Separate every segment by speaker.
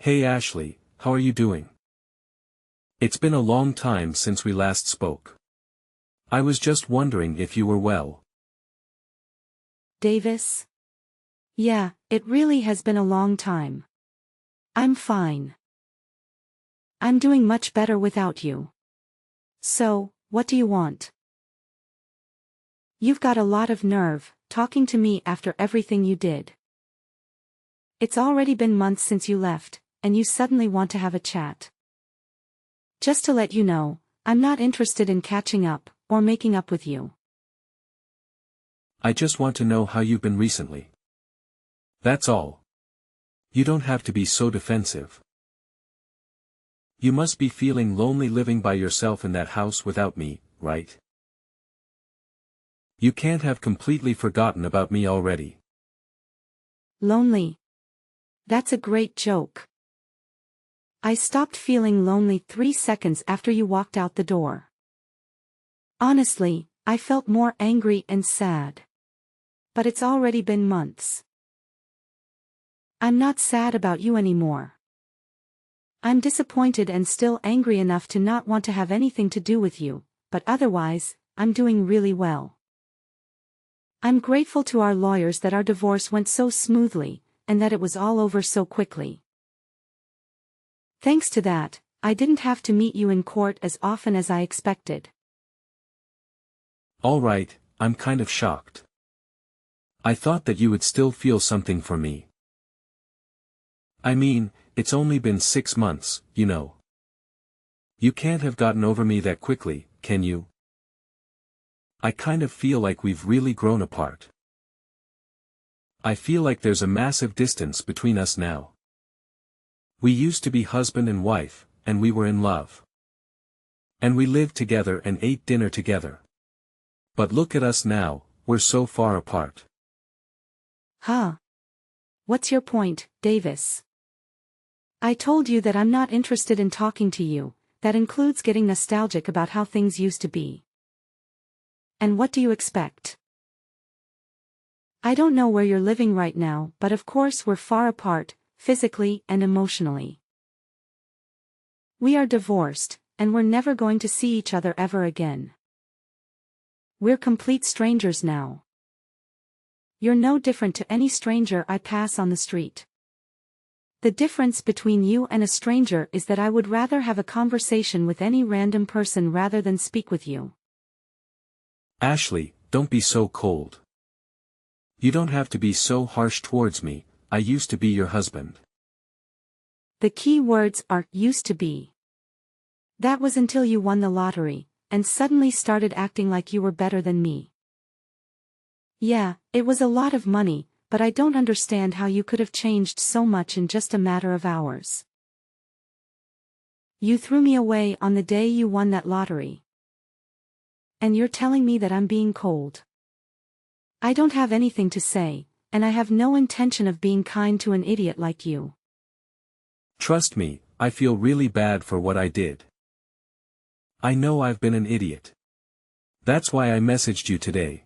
Speaker 1: Hey Ashley, how are you doing? It's been a long time since we last spoke. I was just wondering if you were well.
Speaker 2: Davis? Yeah, it really has been a long time. I'm fine. I'm doing much better without you. So, what do you want? You've got a lot of nerve, talking to me after everything you did. It's already been months since you left, and you suddenly want to have a chat. Just to let you know, I'm not interested in catching up, or making up with you.
Speaker 1: I just want to know how you've been recently. That's all. You don't have to be so defensive. You must be feeling lonely living by yourself in that house without me, right? You can't have completely forgotten about me already.
Speaker 2: Lonely. That's a great joke. I stopped feeling lonely 3 seconds after you walked out the door. Honestly, I felt more angry and sad. But it's already been months. I'm not sad about you anymore. I'm disappointed and still angry enough to not want to have anything to do with you, but otherwise, I'm doing really well. I'm grateful to our lawyers that our divorce went so smoothly, and that it was all over so quickly. Thanks to that, I didn't have to meet you in court as often as I expected.
Speaker 1: All right, I'm kind of shocked. I thought that you would still feel something for me. I mean, it's only been 6 months, you know. You can't have gotten over me that quickly, can you? I kind of feel like we've really grown apart. I feel like there's a massive distance between us now. We used to be husband and wife, and we were in love. And we lived together and ate dinner together. But look at us now, we're so far apart.
Speaker 2: Huh? What's your point, Davis? I told you that I'm not interested in talking to you. That includes getting nostalgic about how things used to be. And what do you expect? I don't know where you're living right now, but of course we're far apart, physically and emotionally. We are divorced, and we're never going to see each other ever again. We're complete strangers now. You're no different to any stranger I pass on the street. The difference between you and a stranger is that I would rather have a conversation with any random person rather than speak with you.
Speaker 1: Ashley, don't be so cold. You don't have to be so harsh towards me. I used to be your husband.
Speaker 2: The key words are used to be. That was until you won the lottery, and suddenly started acting like you were better than me. Yeah, it was a lot of money, but I don't understand how you could have changed so much in just a matter of hours. You threw me away on the day you won that lottery. And you're telling me that I'm being cold. I don't have anything to say, and I have no intention of being kind to an idiot like you.
Speaker 1: Trust me, I feel really bad for what I did. I know I've been an idiot. That's why I messaged you today.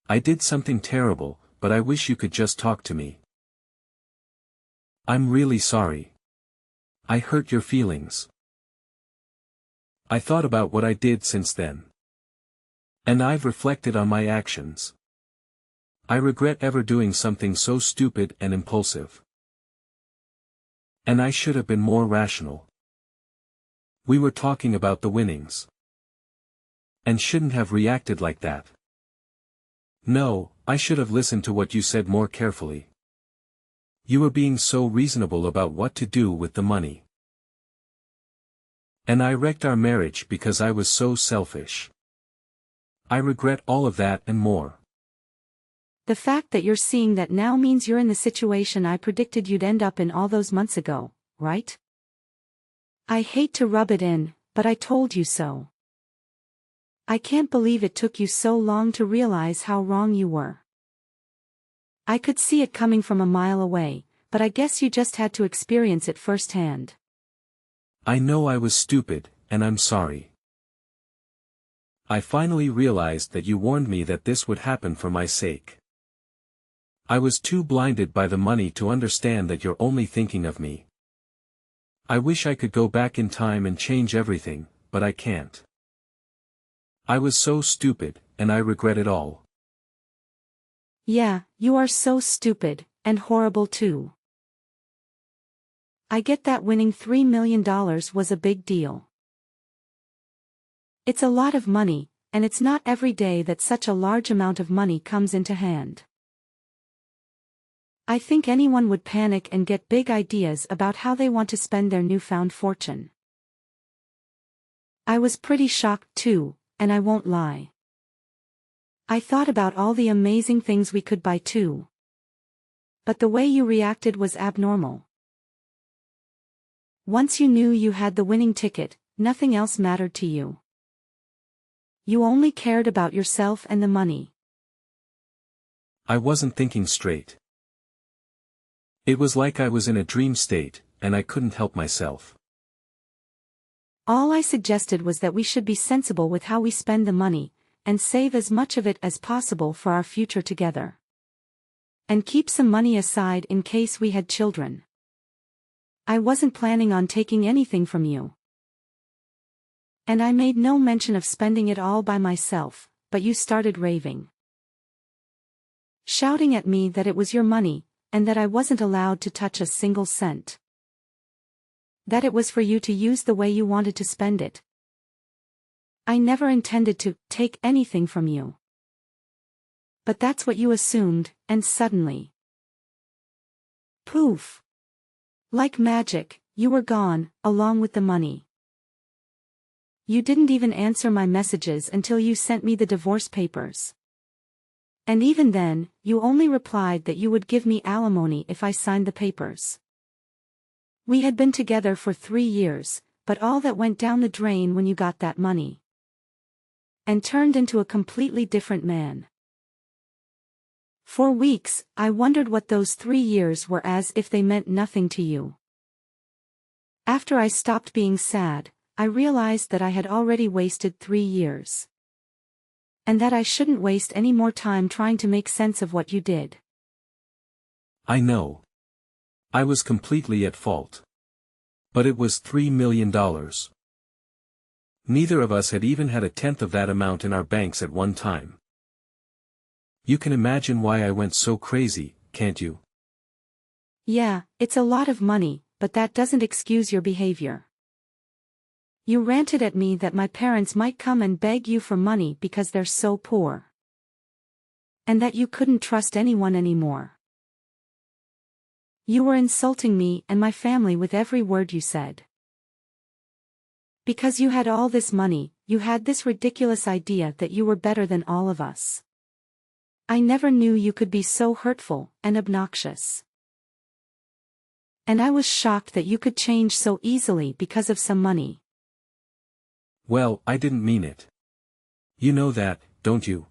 Speaker 1: I did something terrible, but I wish you could just talk to me. I'm really sorry. I hurt your feelings. I thought about what I did since then. And I've reflected on my actions. I regret ever doing something so stupid and impulsive. And I should have been more rational. We were talking about the winnings. And shouldn't have reacted like that. No, I should have listened to what you said more carefully. You were being so reasonable about what to do with the money. And I wrecked our marriage because I was so selfish. I regret all of that and more.
Speaker 2: The fact that you're seeing that now means you're in the situation I predicted you'd end up in all those months ago, right? I hate to rub it in, but I told you so. I can't believe it took you so long to realize how wrong you were. I could see it coming from a mile away, but I guess you just had to experience it firsthand.
Speaker 1: I know I was stupid, and I'm sorry. I finally realized that you warned me that this would happen for my sake. I was too blinded by the money to understand that you're only thinking of me. I wish I could go back in time and change everything, but I can't. I was so stupid, and I regret it all.
Speaker 2: Yeah, you are so stupid, and horrible too. I get that winning $3 million was a big deal. It's a lot of money, and it's not every day that such a large amount of money comes into hand. I think anyone would panic and get big ideas about how they want to spend their newfound fortune. I was pretty shocked too, and I won't lie. I thought about all the amazing things we could buy too. But the way you reacted was abnormal. Once you knew you had the winning ticket, nothing else mattered to you. You only cared about yourself and the money.
Speaker 1: I wasn't thinking straight. It was like I was in a dream state, and I couldn't help myself.
Speaker 2: All I suggested was that we should be sensible with how we spend the money, and save as much of it as possible for our future together. And keep some money aside in case we had children. I wasn't planning on taking anything from you. And I made no mention of spending it all by myself, but you started raving. Shouting at me that it was your money, and that I wasn't allowed to touch a single cent. That it was for you to use the way you wanted to spend it. I never intended to take anything from you. But that's what you assumed, and suddenly. Poof! Like magic, you were gone, along with the money. You didn't even answer my messages until you sent me the divorce papers. And even then, you only replied that you would give me alimony if I signed the papers. We had been together for 3 years, but all that went down the drain when you got that money. And turned into a completely different man. For weeks, I wondered what those 3 years were, as if they meant nothing to you. After I stopped being sad, I realized that I had already wasted 3 years. And that I shouldn't waste any more time trying to make sense of what you did.
Speaker 1: I know. I was completely at fault. But it was $3 million. Neither of us had even had a tenth of that amount in our banks at one time. You can imagine why I went so crazy, can't you?
Speaker 2: Yeah, it's a lot of money, but that doesn't excuse your behavior. You ranted at me that my parents might come and beg you for money because they're so poor. And that you couldn't trust anyone anymore. You were insulting me and my family with every word you said. Because you had all this money, you had this ridiculous idea that you were better than all of us. I never knew you could be so hurtful and obnoxious. And I was shocked that you could change so easily because of some money.
Speaker 1: Well, I didn't mean it. You know that, don't you?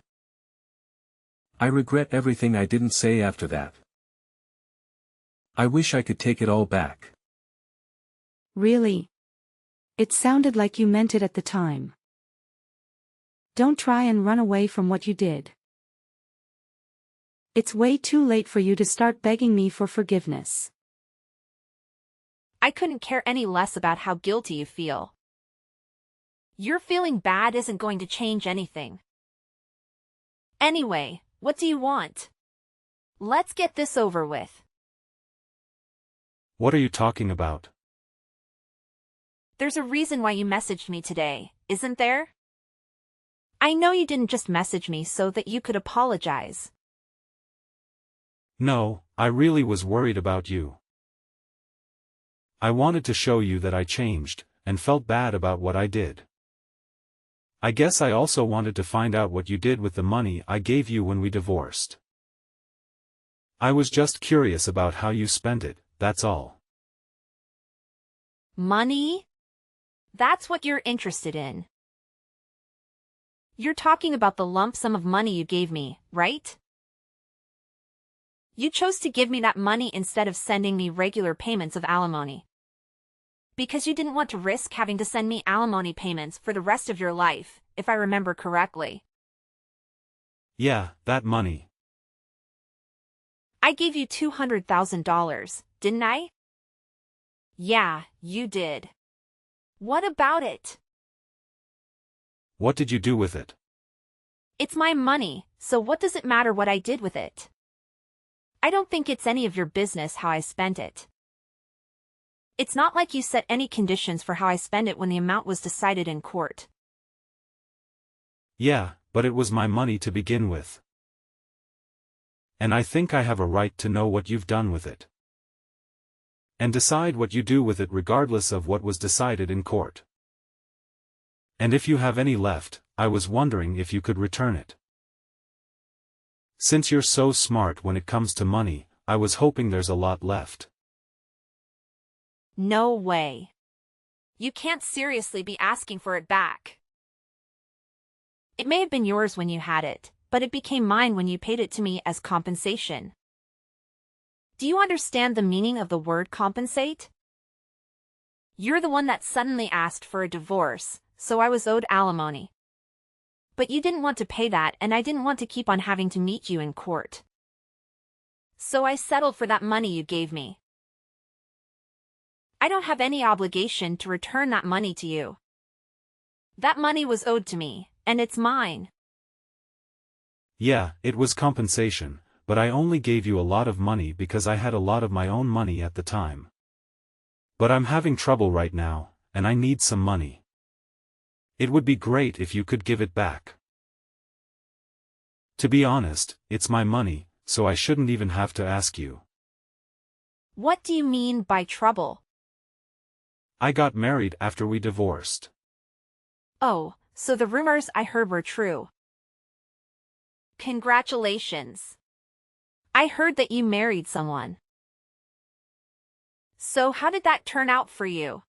Speaker 1: I regret everything I didn't say after that. I wish I could take it all back.
Speaker 2: Really? It sounded like you meant it at the time. Don't try and run away from what you did. It's way too late for you to start begging me for forgiveness.
Speaker 3: I couldn't care any less about how guilty you feel. Your feeling bad isn't going to change anything. Anyway, what do you want? Let's get this over with.
Speaker 4: What are you talking about?
Speaker 3: There's a reason why you messaged me today, isn't there? I know you didn't just message me so that you could apologize.
Speaker 4: No, I really was worried about you. I wanted to show you that I changed, and felt bad about what I did. I guess I also wanted to find out what you did with the money I gave you when we divorced. I was just curious about how you spent it, that's all.
Speaker 3: Money? That's what you're interested in. You're talking about the lump sum of money you gave me, right? You chose to give me that money instead of sending me regular payments of alimony. Because you didn't want to risk having to send me alimony payments for the rest of your life, if I remember correctly.
Speaker 4: Yeah, that money.
Speaker 3: I gave you $200,000, didn't I? Yeah, you did. What about it?
Speaker 4: What did you do with it?
Speaker 3: It's my money, so what does it matter what I did with it? I don't think it's any of your business how I spent it. It's not like you set any conditions for how I spend it when the amount was decided in court.
Speaker 4: Yeah, but it was my money to begin with. And I think I have a right to know what you've done with it. And decide what you do with it regardless of what was decided in court. And if you have any left, I was wondering if you could return it. Since you're so smart when it comes to money, I was hoping there's a lot left.
Speaker 3: No way. You can't seriously be asking for it back. It may have been yours when you had it, but it became mine when you paid it to me as compensation. Do you understand the meaning of the word compensate? You're the one that suddenly asked for a divorce, so I was owed alimony. But you didn't want to pay that and I didn't want to keep on having to meet you in court. So I settled for that money you gave me. I don't have any obligation to return that money to you. That money was owed to me, and it's mine.
Speaker 4: Yeah, it was compensation, but I only gave you a lot of money because I had a lot of my own money at the time. But I'm having trouble right now, and I need some money. It would be great if you could give it back. To be honest, it's my money, so I shouldn't even have to ask you.
Speaker 3: What do you mean by trouble?
Speaker 4: I got married after we divorced.
Speaker 3: Oh, so the rumors I heard were true. Congratulations. I heard that you married someone. So how did that turn out for you?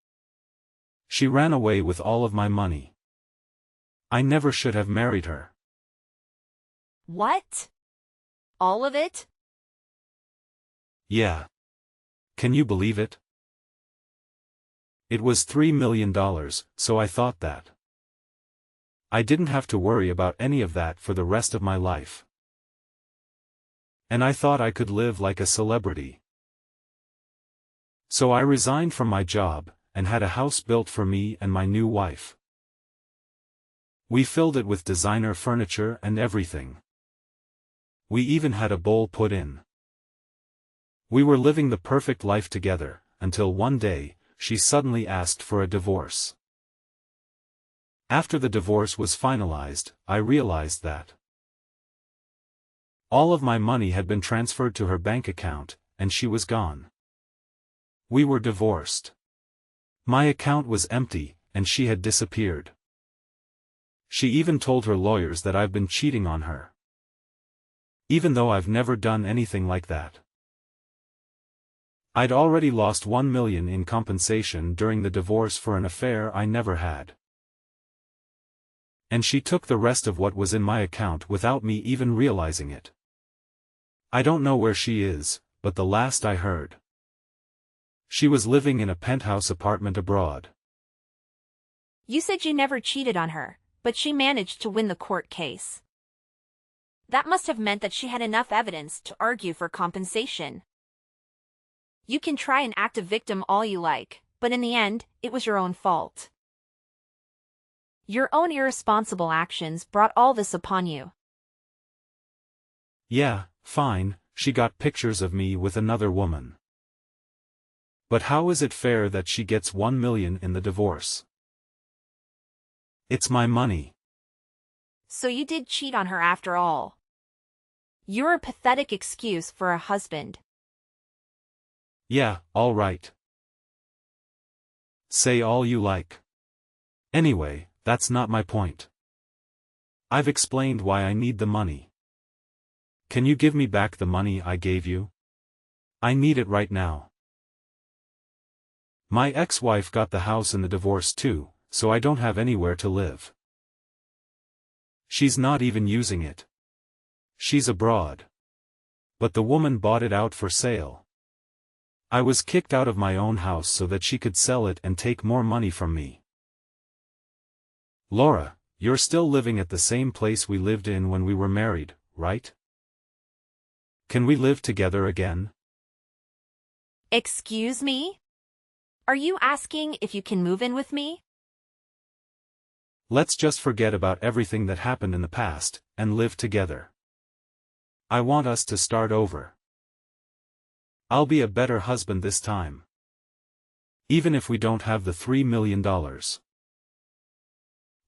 Speaker 4: She ran away with all of my money. I never should have married her.
Speaker 3: What? All of it?
Speaker 4: Yeah. Can you believe it? It was $3 million, so I thought that I didn't have to worry about any of that for the rest of my life. And I thought I could live like a celebrity. So I resigned from my job, and had a house built for me and my new wife. We filled it with designer furniture and everything. We even had a bowl put in. We were living the perfect life together, until one day, she suddenly asked for a divorce. After the divorce was finalized, I realized that all of my money had been transferred to her bank account, and she was gone. We were divorced. My account was empty, and she had disappeared. She even told her lawyers that I've been cheating on her. Even though I've never done anything like that. I'd already lost $1 million in compensation during the divorce for an affair I never had. And she took the rest of what was in my account without me even realizing it. I don't know where she is, but the last I heard, she was living in a penthouse apartment abroad.
Speaker 3: You said you never cheated on her, but she managed to win the court case. That must have meant that she had enough evidence to argue for compensation. You can try and act a victim all you like, but in the end, it was your own fault. Your own irresponsible actions brought all this upon you.
Speaker 4: Yeah, fine, she got pictures of me with another woman. But how is it fair that she gets $1 million in the divorce? It's my money.
Speaker 3: So you did cheat on her after all. You're a pathetic excuse for a husband.
Speaker 4: Yeah, all right. Say all you like. Anyway, that's not my point. I've explained why I need the money. Can you give me back the money I gave you? I need it right now. My ex-wife got the house in the divorce too, so I don't have anywhere to live. She's not even using it. She's abroad. But the woman bought it out for sale. I was kicked out of my own house so that she could sell it and take more money from me. Laura, you're still living at the same place we lived in when we were married, right? Can we live together again?
Speaker 3: Excuse me? Are you asking if you can move in with me?
Speaker 4: Let's just forget about everything that happened in the past, and live together. I want us to start over. I'll be a better husband this time. Even if we don't have the $3 million.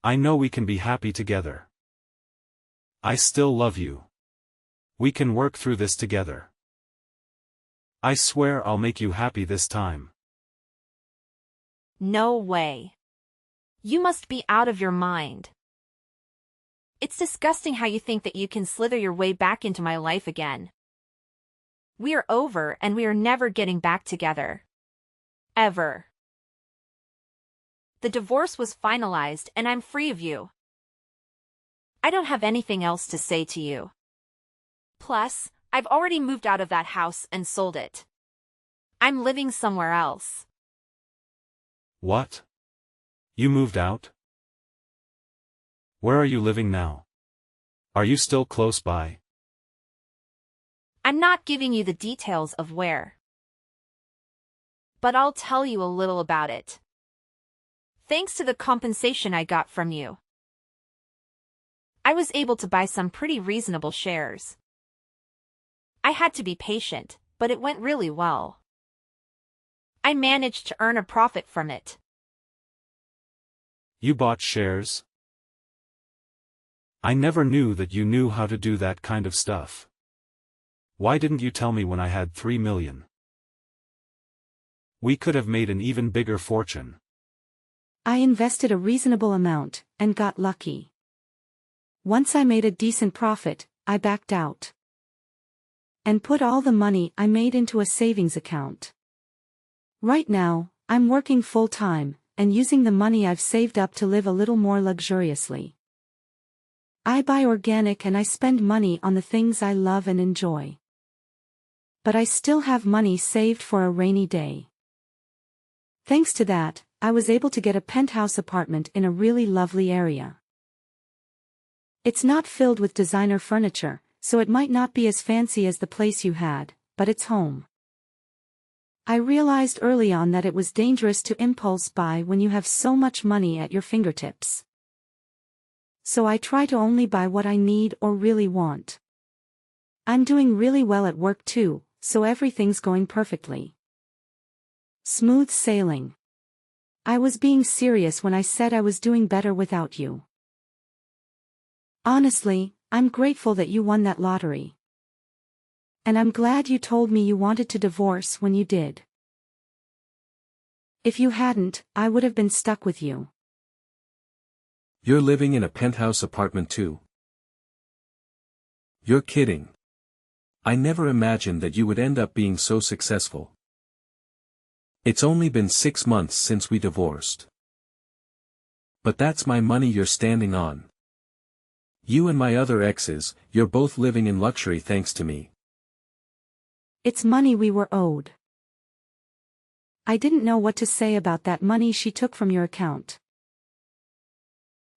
Speaker 4: I know we can be happy together. I still love you. We can work through this together. I swear I'll make you happy this time.
Speaker 3: No way. You must be out of your mind. It's disgusting how you think that you can slither your way back into my life again. We are over and we are never getting back together. Ever. The divorce was finalized and I'm free of you. I don't have anything else to say to you. Plus, I've already moved out of that house and sold it. I'm living somewhere else.
Speaker 4: What? You moved out? Where are you living now? Are you still close by?
Speaker 3: I'm not giving you the details of where. But I'll tell you a little about it. Thanks to the compensation I got from you, I was able to buy some pretty reasonable shares. I had to be patient, but it went really well. I managed to earn a profit from it.
Speaker 4: You bought shares? I never knew that you knew how to do that kind of stuff. Why didn't you tell me when I had $3 million? We could have made an even bigger fortune.
Speaker 2: I invested a reasonable amount, and got lucky. Once I made a decent profit, I backed out. And put all the money I made into a savings account. Right now, I'm working full-time, and using the money I've saved up to live a little more luxuriously. I buy organic and I spend money on the things I love and enjoy. But I still have money saved for a rainy day. Thanks to that, I was able to get a penthouse apartment in a really lovely area. It's not filled with designer furniture, so it might not be as fancy as the place you had, but it's home. I realized early on that it was dangerous to impulse buy when you have so much money at your fingertips. So I try to only buy what I need or really want. I'm doing really well at work too, so everything's going perfectly. Smooth sailing. I was being serious when I said I was doing better without you. Honestly, I'm grateful that you won that lottery. And I'm glad you told me you wanted to divorce when you did. If you hadn't, I would have been stuck with you.
Speaker 1: You're living in a penthouse apartment too? You're kidding. I never imagined that you would end up being so successful. It's only been 6 months since we divorced. But that's my money you're standing on. You and my other exes, you're both living in luxury thanks to me.
Speaker 2: It's money we were owed. I didn't know what to say about that money she took from your account.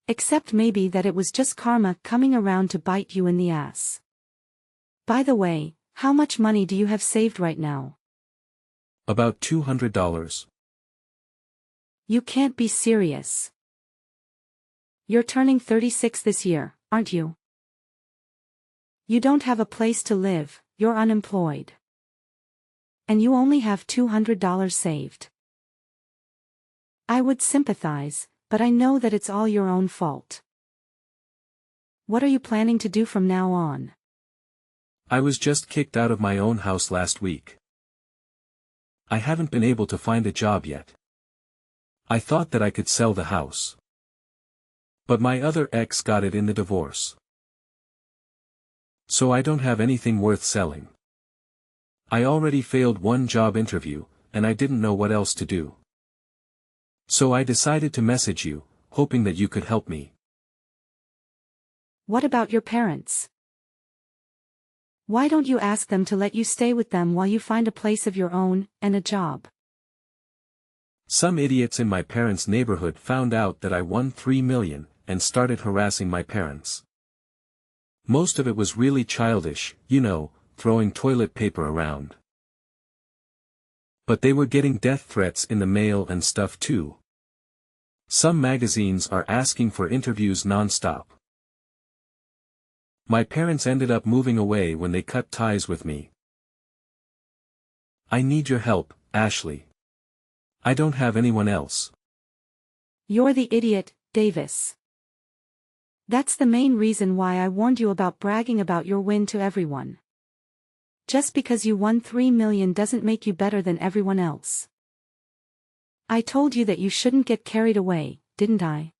Speaker 2: Except maybe that it was just karma coming around to bite you in the ass. By the way, how much money do you have saved right now?
Speaker 1: About $200.
Speaker 2: You can't be serious. You're turning 36 this year, aren't you? You don't have a place to live, you're unemployed. And you only have $200 saved. I would sympathize, but I know that it's all your own fault. What are you planning to do from now on?
Speaker 1: I was just kicked out of my own house last week. I haven't been able to find a job yet. I thought that I could sell the house. But my other ex got it in the divorce. So I don't have anything worth selling. I already failed one job interview, and I didn't know what else to do. So I decided to message you, hoping that you could help me.
Speaker 2: What about your parents? Why don't you ask them to let you stay with them while you find a place of your own, and a job?
Speaker 1: Some idiots in my parents' neighborhood found out that I won $3 million, and started harassing my parents. Most of it was really childish, you know, throwing toilet paper around. But they were getting death threats in the mail and stuff too. Some magazines are asking for interviews non-stop. My parents ended up moving away when they cut ties with me. I need your help, Ashley. I don't have anyone else.
Speaker 2: You're the idiot, Davis. That's the main reason why I warned you about bragging about your win to everyone. Just because you won $3 million doesn't make you better than everyone else. I told you that you shouldn't get carried away, didn't I?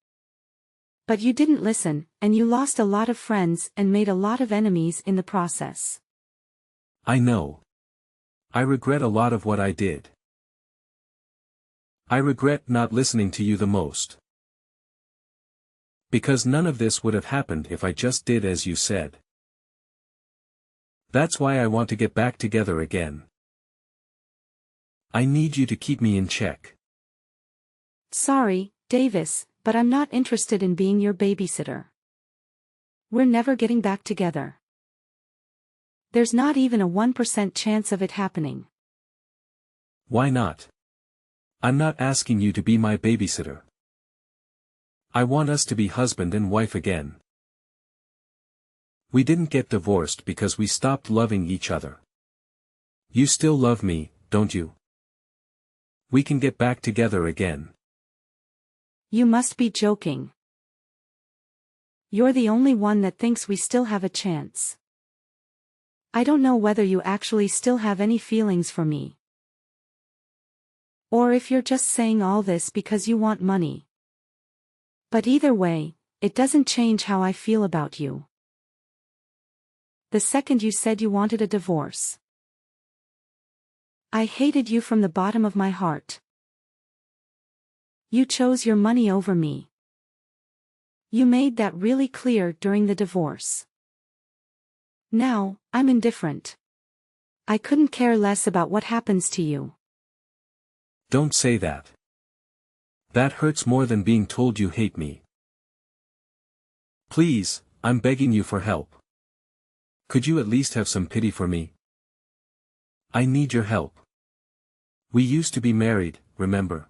Speaker 2: But you didn't listen, and you lost a lot of friends and made a lot of enemies in the process.
Speaker 1: I know. I regret a lot of what I did. I regret not listening to you the most. Because none of this would have happened if I just did as you said. That's why I want to get back together again. I need you to keep me in check.
Speaker 2: Sorry, Davis, but I'm not interested in being your babysitter. We're never getting back together. There's not even a 1% chance of it happening.
Speaker 1: Why not? I'm not asking you to be my babysitter. I want us to be husband and wife again. We didn't get divorced because we stopped loving each other. You still love me, don't you? We can get back together again.
Speaker 2: You must be joking. You're the only one that thinks we still have a chance. I don't know whether you actually still have any feelings for me. Or if you're just saying all this because you want money. But either way, it doesn't change how I feel about you. The second you said you wanted a divorce, I hated you from the bottom of my heart. You chose your money over me. You made that really clear during the divorce. Now, I'm indifferent. I couldn't care less about what happens to you.
Speaker 1: Don't say that. That hurts more than being told you hate me. Please, I'm begging you for help. Could you at least have some pity for me? I need your help. We used to be married, remember?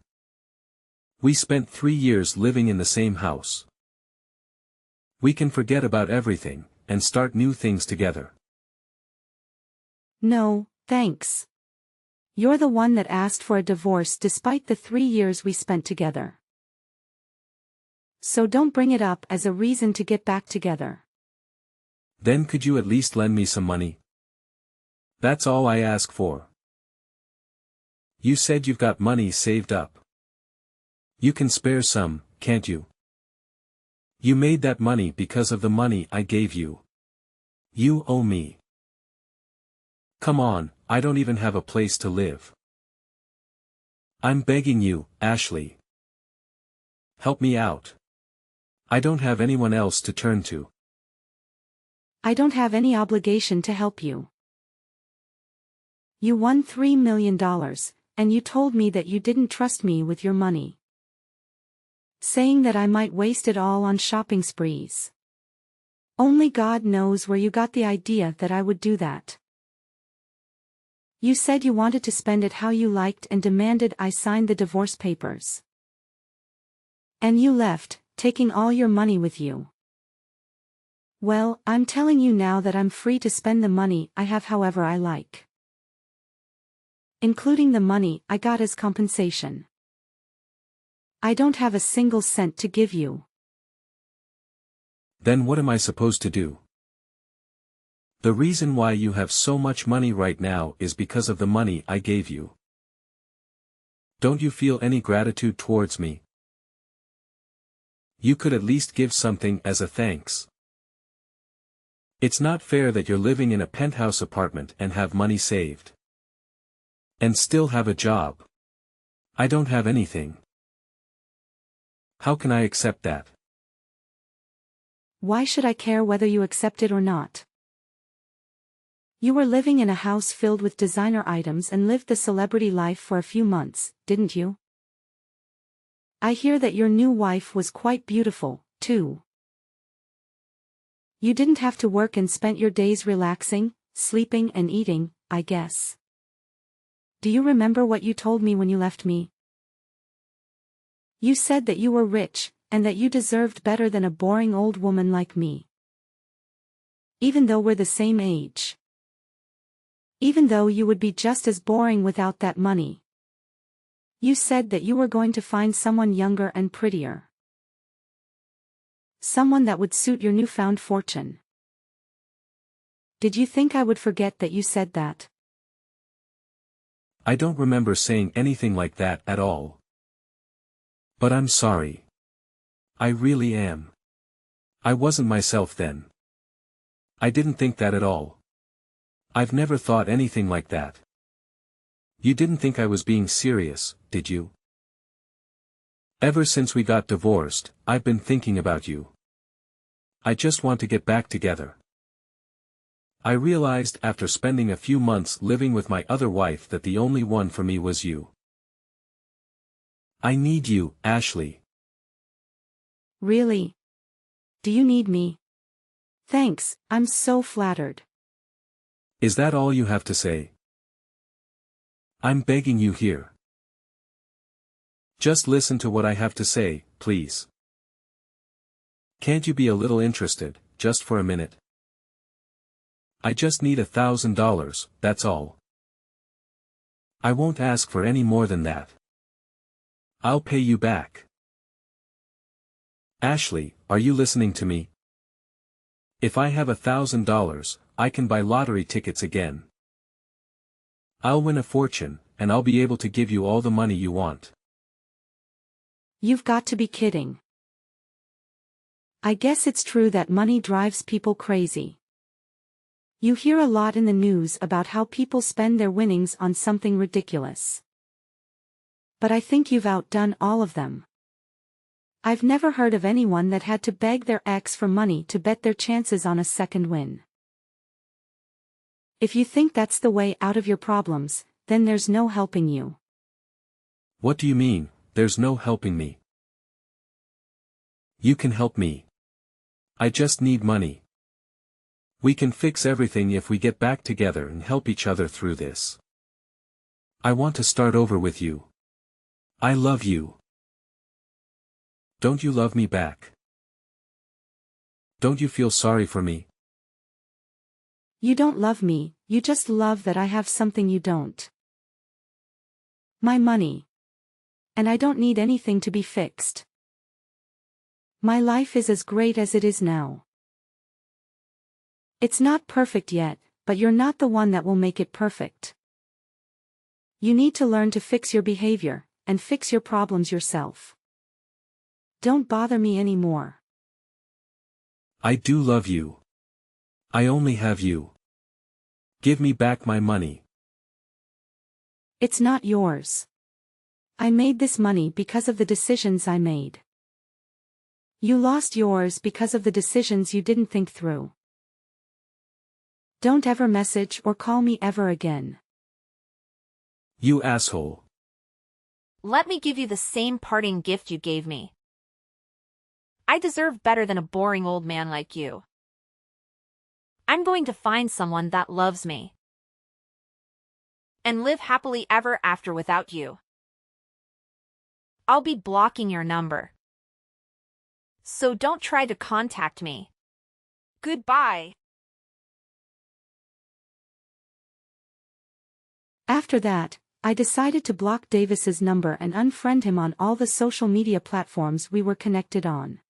Speaker 1: We spent 3 years living in the same house. We can forget about everything, and start new things together.
Speaker 2: No, thanks. You're the one that asked for a divorce despite the 3 years we spent together. So don't bring it up as a reason to get back together.
Speaker 1: Then could you at least lend me some money? That's all I ask for. You said you've got money saved up. You can spare some, can't you? You made that money because of the money I gave you. You owe me. Come on, I don't even have a place to live. I'm begging you, Ashley. Help me out. I don't have anyone else to turn to.
Speaker 2: I don't have any obligation to help you. You won $3 million, and you told me that you didn't trust me with your money. Saying that I might waste it all on shopping sprees. Only God knows where you got the idea that I would do that. You said you wanted to spend it how you liked and demanded I sign the divorce papers. And you left, taking all your money with you. Well, I'm telling you now that I'm free to spend the money I have however I like. Including the money I got as compensation. I don't have a single cent to give you.
Speaker 1: Then what am I supposed to do? The reason why you have so much money right now is because of the money I gave you. Don't you feel any gratitude towards me? You could at least give something as a thanks. It's not fair that you're living in a penthouse apartment and have money saved. And still have a job. I don't have anything. How can I accept that?
Speaker 2: Why should I care whether you accept it or not? You were living in a house filled with designer items and lived the celebrity life for a few months, didn't you? I hear that your new wife was quite beautiful, too. You didn't have to work and spent your days relaxing, sleeping and eating, I guess. Do you remember what you told me when you left me? You said that you were rich, and that you deserved better than a boring old woman like me. Even though we're the same age. Even though you would be just as boring without that money. You said that you were going to find someone younger and prettier. Someone that would suit your newfound fortune. Did you think I would forget that you said that?
Speaker 1: I don't remember saying anything like that at all. But I'm sorry. I really am. I wasn't myself then. I didn't think that at all. I've never thought anything like that. You didn't think I was being serious, did you? Ever since we got divorced, I've been thinking about you. I just want to get back together. I realized after spending a few months living with my other wife that the only one for me was you. I need you, Ashley.
Speaker 2: Really? Do you need me? Thanks, I'm so flattered.
Speaker 1: Is that all you have to say? I'm begging you here. Just listen to what I have to say, please. Can't you be a little interested, just for a minute? I just need $1,000, that's all. I won't ask for any more than that. I'll pay you back. Ashley, are you listening to me? If I have $1,000, I can buy lottery tickets again. I'll win a fortune, and I'll be able to give you all the money you want.
Speaker 2: You've got to be kidding. I guess it's true that money drives people crazy. You hear a lot in the news about how people spend their winnings on something ridiculous. But I think you've outdone all of them. I've never heard of anyone that had to beg their ex for money to bet their chances on a second win. If you think that's the way out of your problems, then there's no helping you.
Speaker 1: What do you mean, there's no helping me? You can help me. I just need money. We can fix everything if we get back together and help each other through this. I want to start over with you. I love you. Don't you love me back? Don't you feel sorry for me?
Speaker 2: You don't love me, you just love that I have something you don't. My money. And I don't need anything to be fixed. My life is as great as it is now. It's not perfect yet, but you're not the one that will make it perfect. You need to learn to fix your behavior, and fix your problems yourself. Don't bother me anymore.
Speaker 1: I do love you. I only have you. Give me back my money.
Speaker 2: It's not yours. I made this money because of the decisions I made. You lost yours because of the decisions you didn't think through. Don't ever message or call me ever again.
Speaker 1: You asshole.
Speaker 3: Let me give you the same parting gift you gave me. I deserve better than a boring old man like you. I'm going to find someone that loves me. And live happily ever after without you. I'll be blocking your number. So don't try to contact me. Goodbye.
Speaker 2: After that, I decided to block Davis's number and unfriend him on all the social media platforms we were connected on.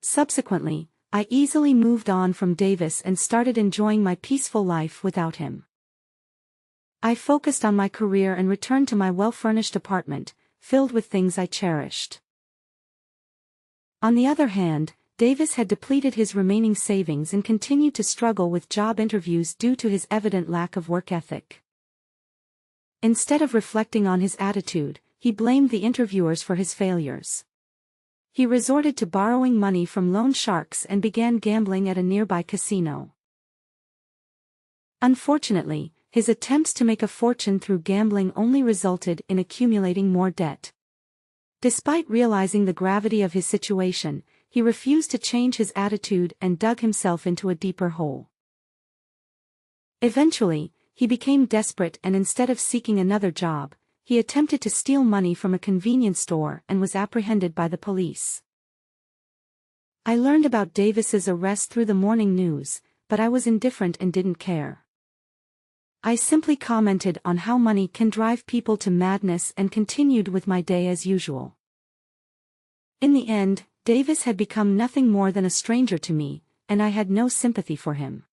Speaker 2: Subsequently, I easily moved on from Davis and started enjoying my peaceful life without him. I focused on my career and returned to my well-furnished apartment, filled with things I cherished. On the other hand, Davis had depleted his remaining savings and continued to struggle with job interviews due to his evident lack of work ethic. Instead of reflecting on his attitude, he blamed the interviewers for his failures. He resorted to borrowing money from loan sharks and began gambling at a nearby casino. Unfortunately, his attempts to make a fortune through gambling only resulted in accumulating more debt. Despite realizing the gravity of his situation, he refused to change his attitude and dug himself into a deeper hole. Eventually, he became desperate and instead of seeking another job, he attempted to steal money from a convenience store and was apprehended by the police. I learned about Davis's arrest through the morning news, but I was indifferent and didn't care. I simply commented on how money can drive people to madness and continued with my day as usual. In the end, Davis had become nothing more than a stranger to me, and I had no sympathy for him.